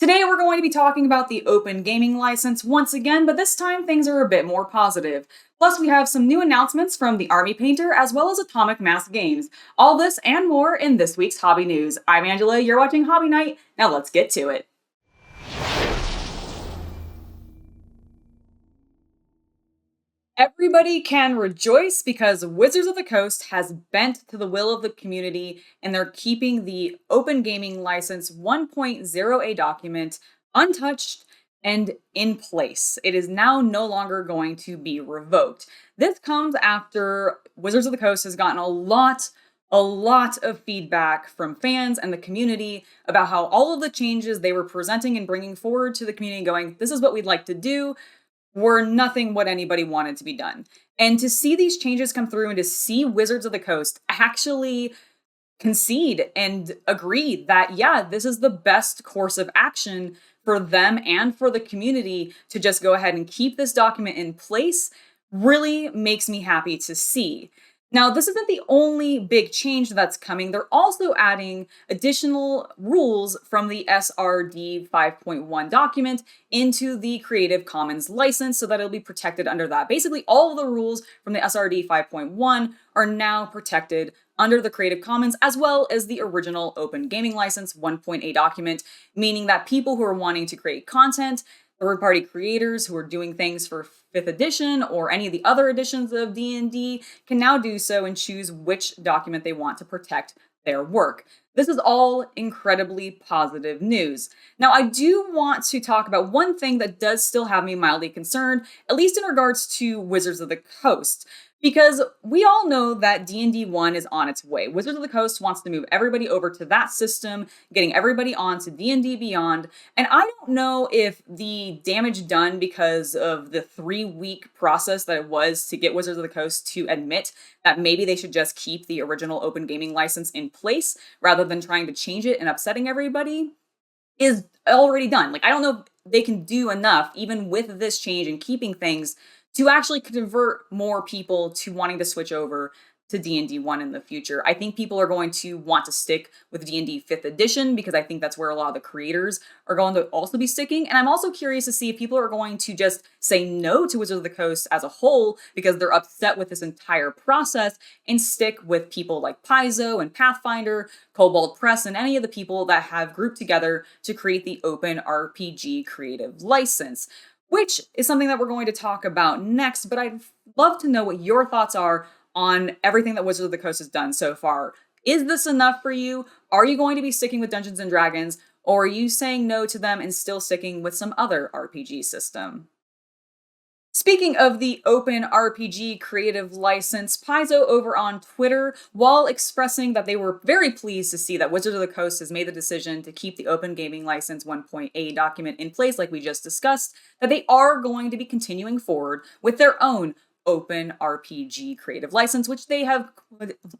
Today we're going to be talking about the Open Gaming License once again, but this time things are a bit more positive. Plus we have some new announcements from the Army Painter as well as Atomic Mass Games. All this and more in this week's Hobby News. I'm Angela, you're watching Hobby Night. Now let's get to it. Everybody can rejoice because Wizards of the Coast has bent to the will of the community and they're keeping the Open Gaming License 1.0a document untouched and in place. It is now no longer going to be revoked. This comes after Wizards of the Coast has gotten a lot of feedback from fans and the community about how all of the changes they were presenting and bringing forward to the community going, this is what we'd like to do, were nothing what anybody wanted to be done. And to see these changes come through and to see Wizards of the Coast actually concede and agree that, yeah, this is the best course of action for them and for the community to just go ahead and keep this document in place really makes me happy to see. Now, this isn't the only big change that's coming. They're also adding additional rules from the SRD 5.1 document into the Creative Commons license so that it'll be protected under that. Basically, all of the rules from the SRD 5.1 are now protected under the Creative Commons as well as the original Open Gaming License 1.8 document, meaning that people who are wanting to create content, third-party creators who are doing things for 5th edition or any of the other editions of D&D can now do so and choose which document they want to protect their work. This is all incredibly positive news. Now, I do want to talk about one thing that does still have me mildly concerned, at least in regards to Wizards of the Coast. Because we all know that D&D 1 is on its way. Wizards of the Coast wants to move everybody over to that system, getting everybody onto D&D Beyond. And I don't know if the damage done because of the 3-week process that it was to get Wizards of the Coast to admit that maybe they should just keep the original Open Gaming License in place rather than trying to change it and upsetting everybody is already done. Like, I don't know if they can do enough, even with this change and keeping things, to actually convert more people to wanting to switch over to D&D 1 in the future. I think people are going to want to stick with D&D 5th edition because I think that's where a lot of the creators are going to also be sticking. And I'm also curious to see if people are going to just say no to Wizards of the Coast as a whole because they're upset with this entire process and stick with people like Paizo and Pathfinder, Kobold Press, and any of the people that have grouped together to create the Open RPG Creative License, which is something that we're going to talk about next, but I'd love to know what your thoughts are on everything that Wizards of the Coast has done so far. Is this enough for you? Are you going to be sticking with Dungeons & Dragons, or are you saying no to them and still sticking with some other RPG system? Speaking of the Open RPG Creative License, Paizo over on Twitter, while expressing that they were very pleased to see that Wizards of the Coast has made the decision to keep the Open Gaming License 1.a document in place like we just discussed, that they are going to be continuing forward with their own Open RPG Creative License, which they have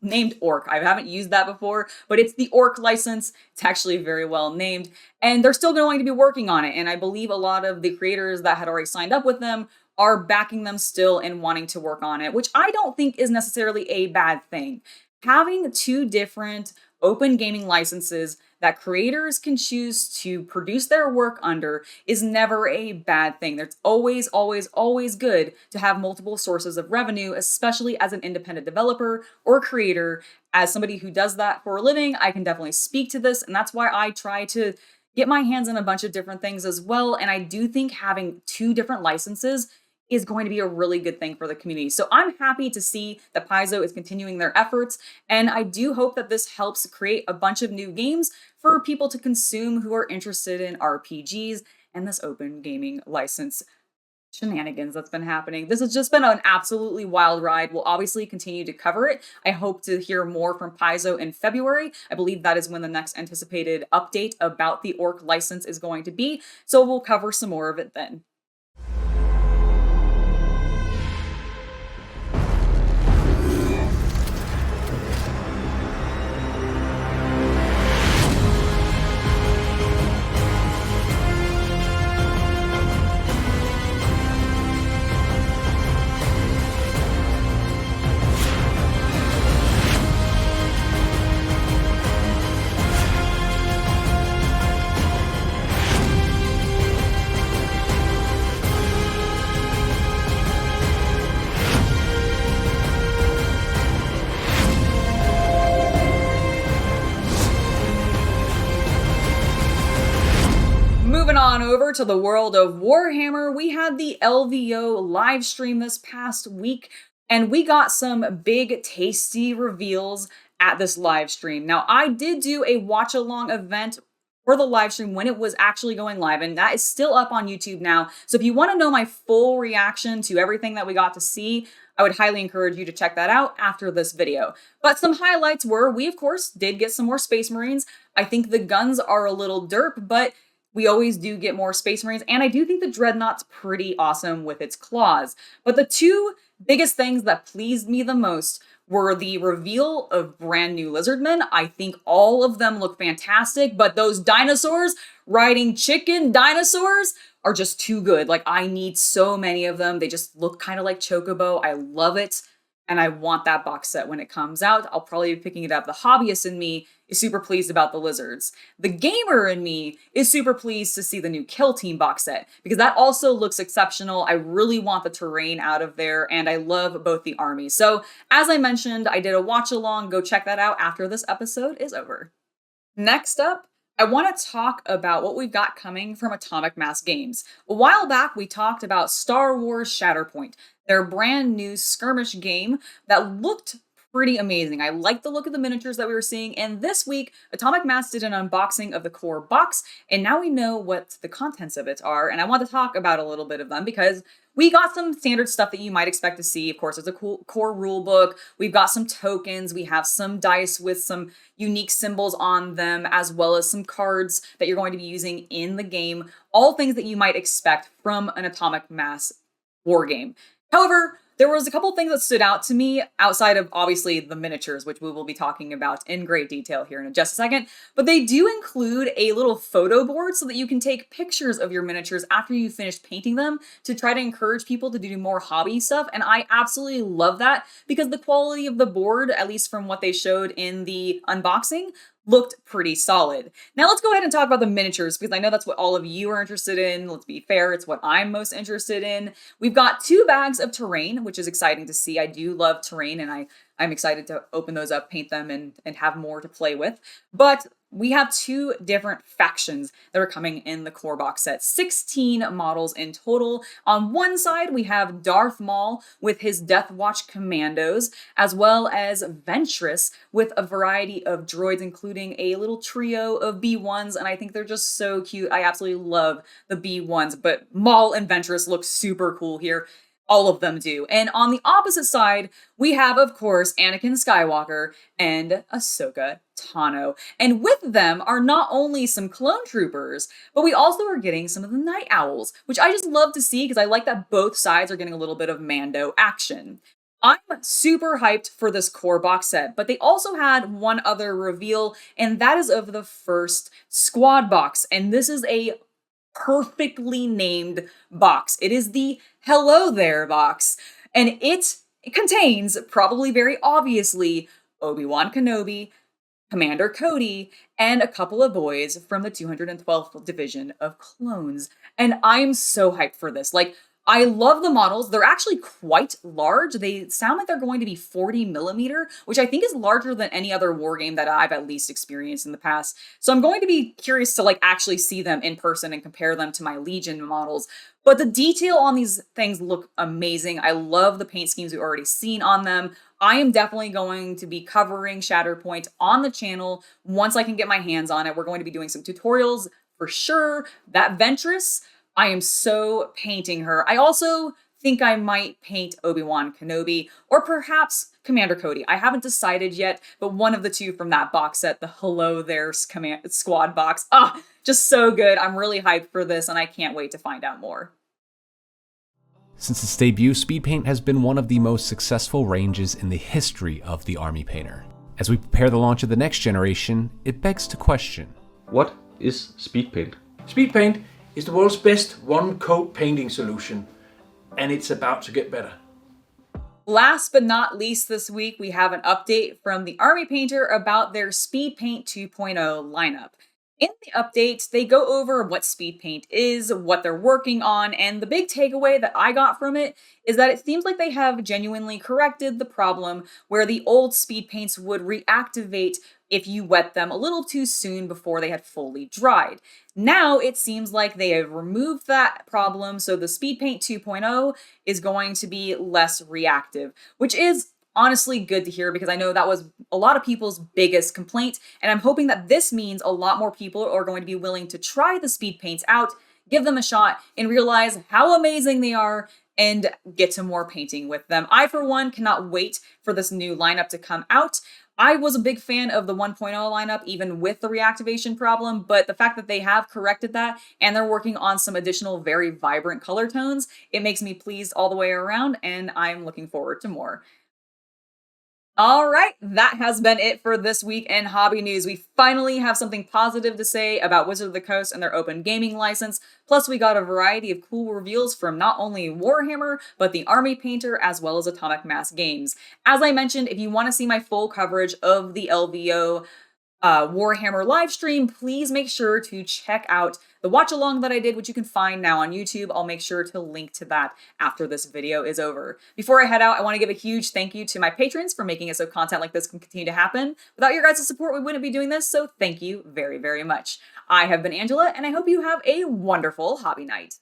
named Orc. I haven't used that before, but it's the Orc license. It's actually very well named, and they're still going to be working on it, and I believe a lot of the creators that had already signed up with them are backing them still and wanting to work on it, which I don't think is necessarily a bad thing. Having 2 different open gaming licenses that creators can choose to produce their work under is never a bad thing. It's always, always, always good to have multiple sources of revenue, especially as an independent developer or creator. As somebody who does that for a living, I can definitely speak to this, and that's why I try to get my hands on a bunch of different things as well. And I do think having 2 different licenses is going to be a really good thing for the community. So I'm happy to see that Paizo is continuing their efforts, and I do hope that this helps create a bunch of new games for people to consume who are interested in RPGs and this Open Gaming License shenanigans that's been happening. This has just been an absolutely wild ride. We'll obviously continue to cover it. I hope to hear more from Paizo in February. I believe that is when the next anticipated update about the Orc license is going to be, so we'll cover some more of it then. on over to the world of Warhammer, we had the LVO live stream this past week, and we got some big, tasty reveals at this live stream. Now, I did do a watch along event for the live stream when it was actually going live, and that is still up on YouTube now. So if you want to know my full reaction to everything that we got to see, I would highly encourage you to check that out after this video. But some highlights were, we of course did get some more Space Marines. I think the guns are a little derp, but we always do get more Space Marines, and I do think the Dreadnought's pretty awesome with its claws. But the two biggest things that pleased me the most were the reveal of brand new Lizardmen. I think all of them look fantastic, but those dinosaurs riding chicken dinosaurs are just too good. Like, I need so many of them. They just look kind of like Chocobo. I love it, and I want that box set when it comes out. I'll probably be picking it up. The hobbyist in me is super pleased about the lizards. The gamer in me is super pleased to see the new Kill Team box set, because that also looks exceptional. I really want the terrain out of there, and I love both the armies. So, as I mentioned, I did a watch along. Go check that out after this episode is over. Next up, I want to talk about what we've got coming from Atomic Mass Games. A while back, we talked about Star Wars Shatterpoint, their brand new skirmish game that looked pretty amazing. I like the look of the miniatures that we were seeing, and this week, Atomic Mass did an unboxing of the core box, and now we know what the contents of it are, and I want to talk about a little bit of them because we got some standard stuff that you might expect to see. Of course, there's a cool core rule book. We've got some tokens. We have some dice with some unique symbols on them, as well as some cards that you're going to be using in the game. All things that you might expect from an Atomic Mass war game. However, there was a couple things that stood out to me outside of obviously the miniatures, which we will be talking about in great detail here in just a second, but they do include a little photo board so that you can take pictures of your miniatures after you finish painting them to try to encourage people to do more hobby stuff. And I absolutely love that because the quality of the board, at least from what they showed in the unboxing, looked pretty solid. Now let's go ahead and talk about the miniatures because I know that's what all of you are interested in. Let's be fair, it's what I'm most interested in. We've got 2 bags of terrain, which is exciting to see. I do love terrain, and I'm excited to open those up, paint them, and have more to play with. But we have 2 different factions that are coming in the core box set. 16 models in total. On one side, we have Darth Maul with his Death Watch commandos, as well as Ventress with a variety of droids, including a little trio of B1s, and I think they're just so cute. I absolutely love the B1s, but Maul and Ventress look super cool here. All of them do. And on the opposite side, we have, of course, Anakin Skywalker and Ahsoka Tano. And with them are not only some clone troopers, but we also are getting some of the Night Owls, which I just love to see because I like that both sides are getting a little bit of Mando action. I'm super hyped for this core box set, but they also had one other reveal, and that is of the first squad box. And this is a perfectly named box. It is the Hello There box, and it contains, probably very obviously, Obi-Wan Kenobi, Commander Cody, and a couple of boys from the 212th Division of Clones. And I'm so hyped for this. Like, I love the models. They're actually quite large. They sound like they're going to be 40 millimeter, which I think is larger than any other war game that I've at least experienced in the past. So I'm going to be curious to actually see them in person and compare them to my Legion models. But the detail on these things look amazing. I love the paint schemes we've already seen on them. I am definitely going to be covering Shatterpoint on the channel once I can get my hands on it. We're going to be doing some tutorials for sure. That Ventress, I am so painting her. I also think I might paint Obi-Wan Kenobi or perhaps Commander Cody. I haven't decided yet, but one of the 2 from that box set, the Hello There squad box. Just so good. I'm really hyped for this and I can't wait to find out more. Since its debut, Speedpaint has been one of the most successful ranges in the history of the Army Painter. As we prepare the launch of the next generation, it begs to question. What is Speedpaint? Speedpaint is the world's best one-coat painting solution, and it's about to get better. Last but not least this week, we have an update from the Army Painter about their Speedpaint 2.0 lineup. In the update, they go over what Speedpaint is, what they're working on, and the big takeaway that I got from it is that it seems like they have genuinely corrected the problem where the old Speedpaints would reactivate if you wet them a little too soon before they had fully dried. Now it seems like they have removed that problem, so the Speedpaint 2.0 is going to be less reactive, which is honestly good to hear because I know that was a lot of people's biggest complaint, and I'm hoping that this means a lot more people are going to be willing to try the speed paints out, give them a shot, and realize how amazing they are and get to more painting with them. I, for one, cannot wait for this new lineup to come out. I was a big fan of the 1.0 lineup, even with the reactivation problem, but the fact that they have corrected that and they're working on some additional very vibrant color tones, it makes me pleased all the way around, and I'm looking forward to more. All right, that has been it for this week in hobby news. We finally have something positive to say about Wizard of the Coast and their open gaming license. Plus, we got a variety of cool reveals from not only Warhammer, but the Army Painter, as well as Atomic Mass Games. As I mentioned, if you want to see my full coverage of the LVO Warhammer live stream, please make sure to check out the watch along that I did, which you can find now on YouTube. I'll make sure to link to that after this video is over. Before I head out, I want to give a huge thank you to my patrons for making it so content like this can continue to happen. Without your guys' support, we wouldn't be doing this, so thank you very, very much. I have been Angela, and I hope you have a wonderful hobby night.